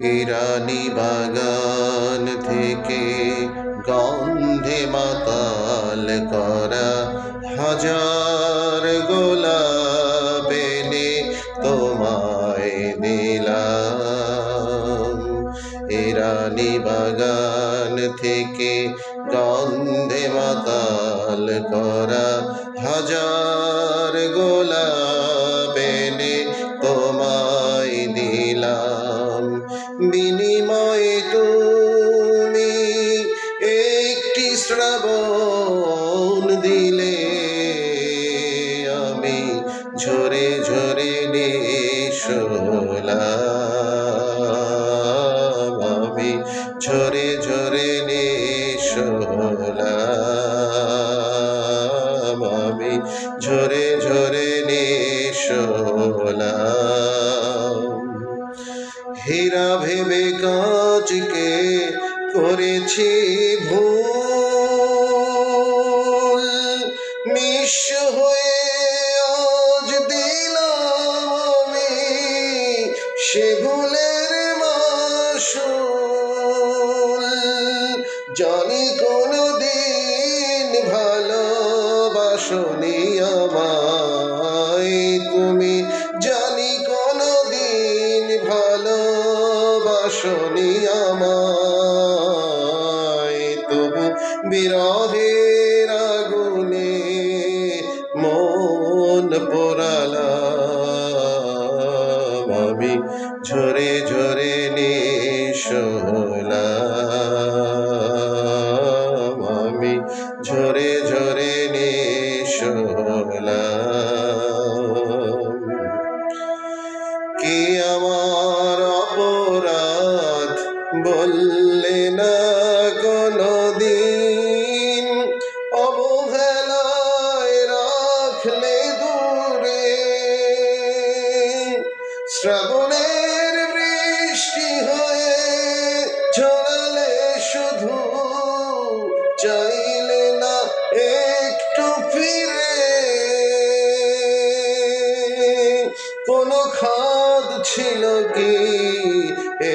ইরানি বাগান থেকে গন্ধে মাতাল করা হাজার গোলাপ এনে তোমায় দিলাম। ইরানি বাগান থেকে গন্ধে মাতাল করা হাজার গোলাপ এনে তোমায় দিলাম। বিনিময়ে তুমি একটি শ্রাবণ দিলে, আমি ঝরে ঝরে নিঃশোলাম। আমি ঝরে ঝরে নিঃশোলাম। আমি ঝরে ঝরে নিঃশোলাম। হীরা ভেবে কাঁচকে করেছি ভুল, নিঃস্ব হয়ে আজ দিলাম আমি সে ভুলের মাসুল। জানি কোনদিন ভালোবাসনি আমায় তুমি, জানি কোনদিন ভালোবাসনি আমায়, তবু বিরহের আগুনে মন পোড়ালাম। আমি ঝরে ঝরে নিঃশোলাম। আমি ঝরে ঝরে নিঃশোলাম। কি আমার অপরাধ বললে না কোনদিন, অবহেলায় রাখলে দূরে। শ্রাবণের বৃষ্টি হয়ে ঝরালে শুধু, চাইলে না একটু ফিরে। কোনো খাদ ছিল কি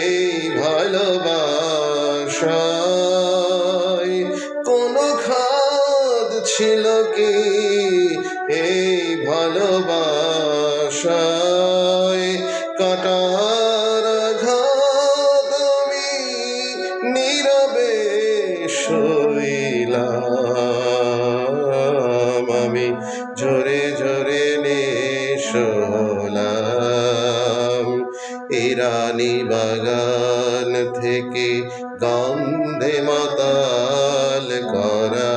এই ভালোবাসায়? কোনো খাদ ছিল কি এই ভালোবাসায়? কাটার আঘাত আমি নীরবে সইলাম। আমি ঝরে ঝরে নিঃশোলাম। ইরানি বাগান থেকে গন্ধে মাতাল করা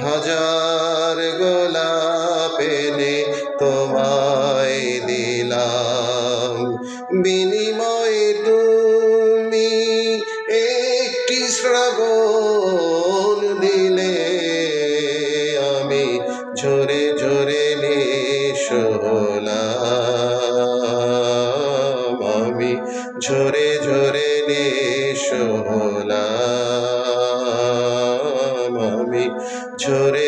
হাজার গোলাপ এনে তোমায় দিলাম। বিনিময়ে তুমি একটি শ্রাবণ দিলে, আমি ঝরে ঝরে নিঃশোলাম। আমি ঝরে ঝরে নিঃশোলাম। আমি ঝরে